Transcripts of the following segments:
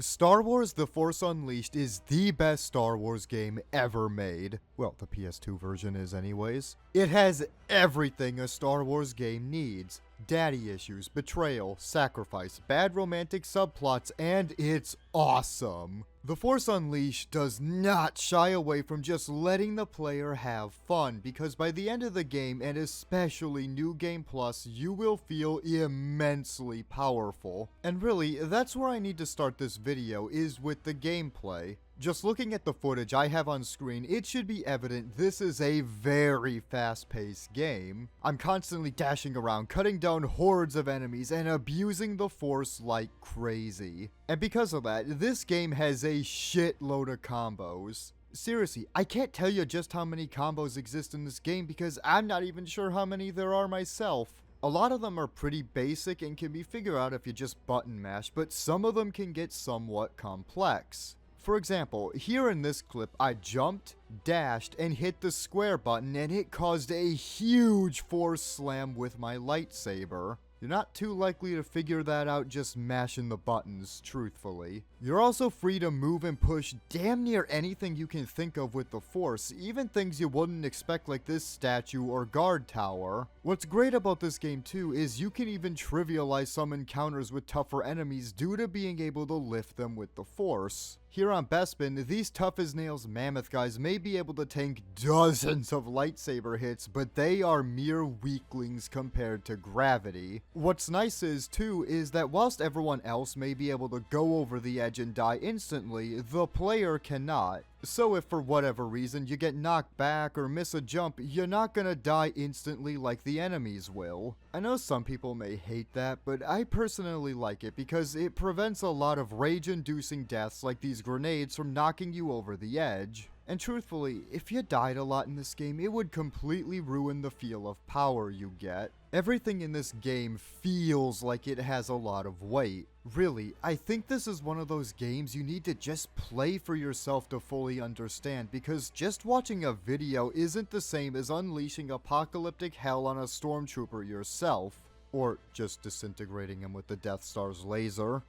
Star Wars The Force Unleashed is the best Star Wars game ever made. Well, the PS2 version is anyways. It has everything a Star Wars game needs. Daddy issues, betrayal, sacrifice, bad romantic subplots, and it's awesome. The Force Unleashed does not shy away from just letting the player have fun, because by the end of the game, and especially New Game Plus, you will feel immensely powerful. And really, that's where I need to start this video, is with the gameplay. Just looking at the footage I have on screen, it should be evident this is a very fast-paced game. I'm constantly dashing around, cutting down hordes of enemies, and abusing the Force like crazy. And because of that, this game has a shitload of combos. Seriously, I can't tell you just how many combos exist in this game because I'm not even sure how many there are myself. A lot of them are pretty basic and can be figured out if you just button mash, but some of them can get somewhat complex. For example, here in this clip, I jumped, dashed, and hit the square button, and it caused a huge force slam with my lightsaber. You're not too likely to figure that out just mashing the buttons, truthfully. You're also free to move and push damn near anything you can think of with the Force, even things you wouldn't expect like this statue or guard tower. What's great about this game too is you can even trivialize some encounters with tougher enemies due to being able to lift them with the Force. Here on Bespin, these tough-as-nails mammoth guys may be able to tank dozens of lightsaber hits, but they are mere weaklings compared to gravity. What's nice too is that whilst everyone else may be able to go over the edge and die instantly, the player cannot. So if for whatever reason you get knocked back or miss a jump, you're not gonna die instantly like the enemies will. I know some people may hate that, but I personally like it because it prevents a lot of rage-inducing deaths like these grenades from knocking you over the edge. And truthfully, if you died a lot in this game, it would completely ruin the feel of power you get. Everything in this game feels like it has a lot of weight. Really, I think this is one of those games you need to just play for yourself to fully understand, because just watching a video isn't the same as unleashing apocalyptic hell on a stormtrooper yourself. Or just disintegrating him with the Death Star's laser.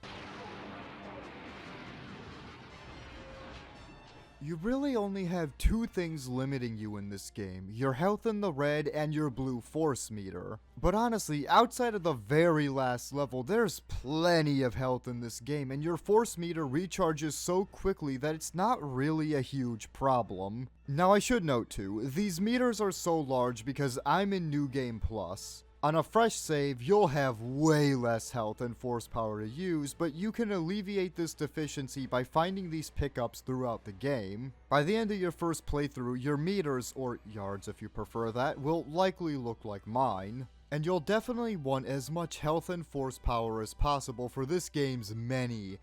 You really only have two things limiting you in this game, your health in the red and your blue force meter. But honestly, outside of the very last level, there's plenty of health in this game, and your force meter recharges so quickly that it's not really a huge problem. Now I should note too, these meters are so large because I'm in New Game Plus. On a fresh save, you'll have way less health and force power to use, but you can alleviate this deficiency by finding these pickups throughout the game. By the end of your first playthrough, your meters, or yards if you prefer that, will likely look like mine. And you'll definitely want as much health and force power as possible for this game's many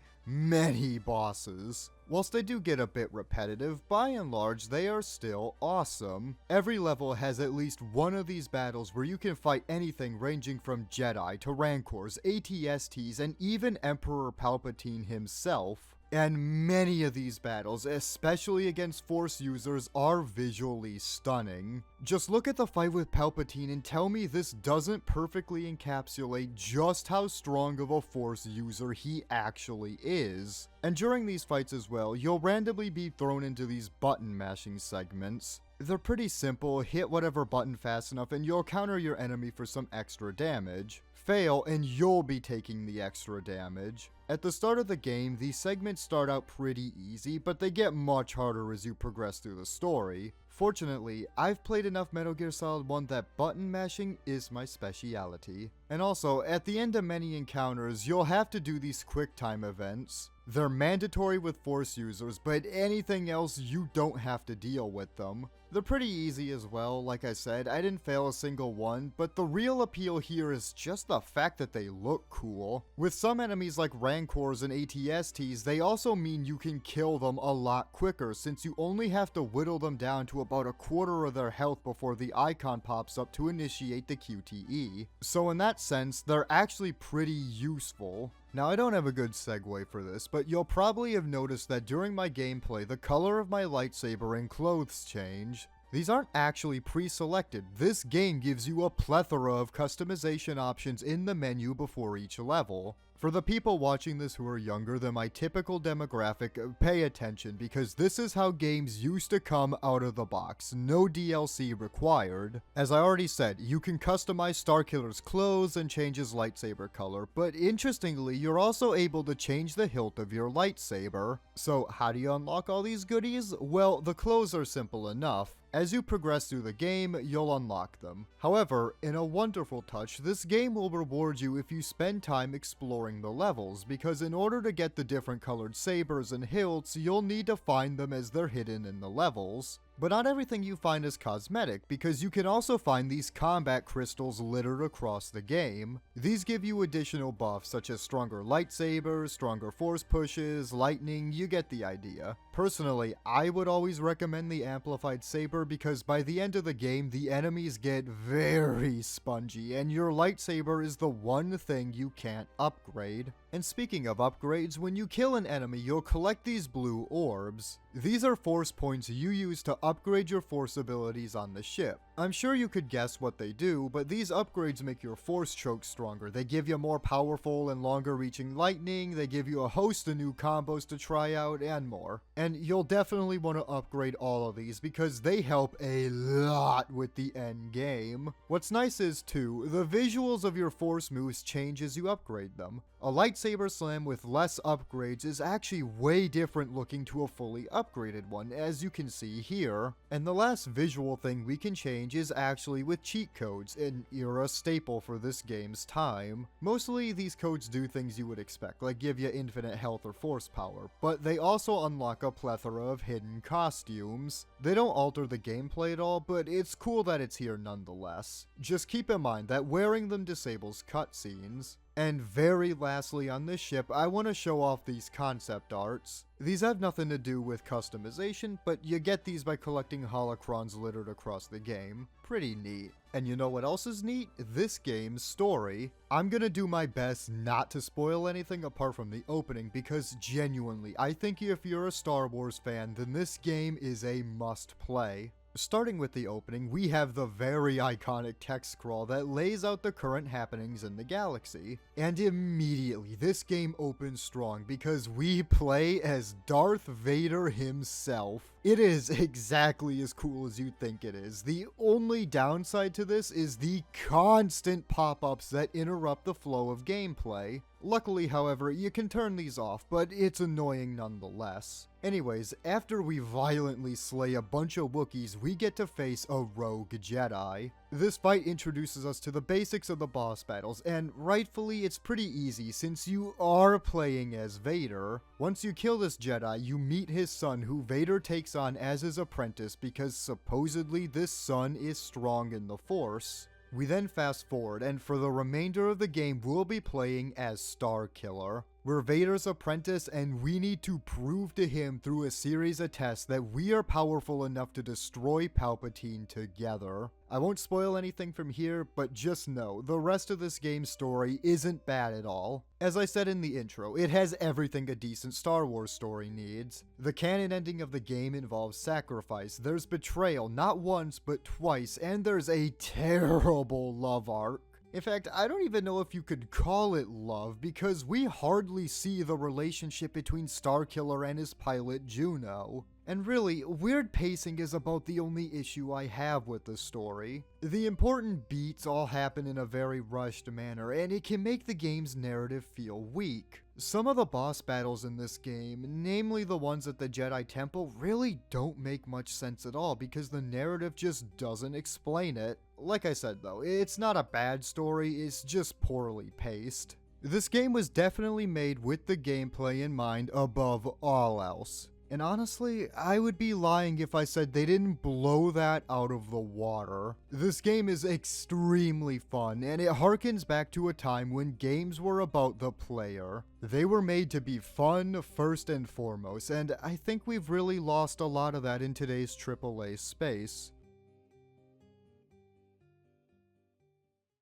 bosses. Whilst they do get a bit repetitive, by and large, they are still awesome. Every level has at least one of these battles where you can fight anything ranging from Jedi to Rancors, ATSTs, and even Emperor Palpatine himself. And many of these battles, especially against Force users, are visually stunning. Just look at the fight with Palpatine and tell me this doesn't perfectly encapsulate just how strong of a Force user he actually is. And during these fights as well, you'll randomly be thrown into these button mashing segments. They're pretty simple, hit whatever button fast enough and you'll counter your enemy for some extra damage. Fail and you'll be taking the extra damage. At the start of the game, these segments start out pretty easy, but they get much harder as you progress through the story. Fortunately, I've played enough Metal Gear Solid 1 that button mashing is my speciality. And also, at the end of many encounters, you'll have to do these quick time events. They're mandatory with Force users, but anything else you don't have to deal with them. They're pretty easy as well, like I said, I didn't fail a single one, but the real appeal here is just the fact that they look cool. With some enemies like Rancors and ATSTs, they also mean you can kill them a lot quicker, since you only have to whittle them down to about a quarter of their health before the icon pops up to initiate the QTE. So in that sense, they're actually pretty useful. Now, I don't have a good segue for this, but you'll probably have noticed that during my gameplay, the color of my lightsaber and clothes change. These aren't actually pre-selected. This game gives you a plethora of customization options in the menu before each level. For the people watching this who are younger than my typical demographic, pay attention because this is how games used to come out of the box, no DLC required. As I already said, you can customize Starkiller's clothes and change his lightsaber color, but interestingly, you're also able to change the hilt of your lightsaber. So how do you unlock all these goodies? Well, the clothes are simple enough. As you progress through the game, you'll unlock them. However, in a wonderful touch, this game will reward you if you spend time exploring the levels, because in order to get the different colored sabers and hilts, you'll need to find them as they're hidden in the levels. But not everything you find is cosmetic, because you can also find these combat crystals littered across the game. These give you additional buffs such as stronger lightsabers, stronger force pushes, lightning, you get the idea. Personally, I would always recommend the amplified saber because by the end of the game, the enemies get very spongy and your lightsaber is the one thing you can't upgrade. And speaking of upgrades, when you kill an enemy, you'll collect these blue orbs. These are force points you use to upgrade your force abilities on the ship. I'm sure you could guess what they do, but these upgrades make your force choke stronger. They give you more powerful and longer reaching lightning, they give you a host of new combos to try out, and more. And you'll definitely want to upgrade all of these because they help a lot with the end game. What's nice is too, the visuals of your force moves change as you upgrade them. A lightsaber slam with less upgrades is actually way different looking to a fully upgraded one, as you can see here. And the last visual thing we can change is actually with cheat codes, an era staple for this game's time. Mostly these codes do things you would expect, like give you infinite health or force power, but they also unlock a plethora of hidden costumes. They don't alter the gameplay at all, but it's cool that it's here nonetheless. Just keep in mind that wearing them disables cutscenes. And very lastly on this ship, I want to show off these concept arts. These have nothing to do with customization, but you get these by collecting holocrons littered across the game. Pretty neat. And you know what else is neat? This game's story. I'm gonna do my best not to spoil anything apart from the opening, because genuinely, I think if you're a Star Wars fan, then this game is a must play. Starting with the opening, we have the very iconic text scroll that lays out the current happenings in the galaxy. And immediately, this game opens strong because we play as Darth Vader himself. It is exactly as cool as you'd think it is. The only downside to this is the constant pop-ups that interrupt the flow of gameplay. Luckily, however, you can turn these off, but it's annoying nonetheless. Anyways, after we violently slay a bunch of Wookiees, we get to face a rogue Jedi. This fight introduces us to the basics of the boss battles, and rightfully it's pretty easy since you are playing as Vader. Once you kill this Jedi, you meet his son, who Vader takes on as his apprentice because supposedly this son is strong in the Force. We then fast forward, and for the remainder of the game, we'll be playing as Starkiller. We're Vader's apprentice, and we need to prove to him through a series of tests that we are powerful enough to destroy Palpatine together. I won't spoil anything from here, but just know, the rest of this game's story isn't bad at all. As I said in the intro, it has everything a decent Star Wars story needs. The canon ending of the game involves sacrifice, there's betrayal not once but twice, and there's a terrible love arc. In fact, I don't even know if you could call it love, because we hardly see the relationship between Starkiller and his pilot Juno. And really, weird pacing is about the only issue I have with the story. The important beats all happen in a very rushed manner, and it can make the game's narrative feel weak. Some of the boss battles in this game, namely the ones at the Jedi Temple, really don't make much sense at all because the narrative just doesn't explain it. Like I said though, it's not a bad story, it's just poorly paced. This game was definitely made with the gameplay in mind above all else. And honestly, I would be lying if I said they didn't blow that out of the water. This game is extremely fun, and it harkens back to a time when games were about the player. They were made to be fun first and foremost, and I think we've really lost a lot of that in today's AAA space.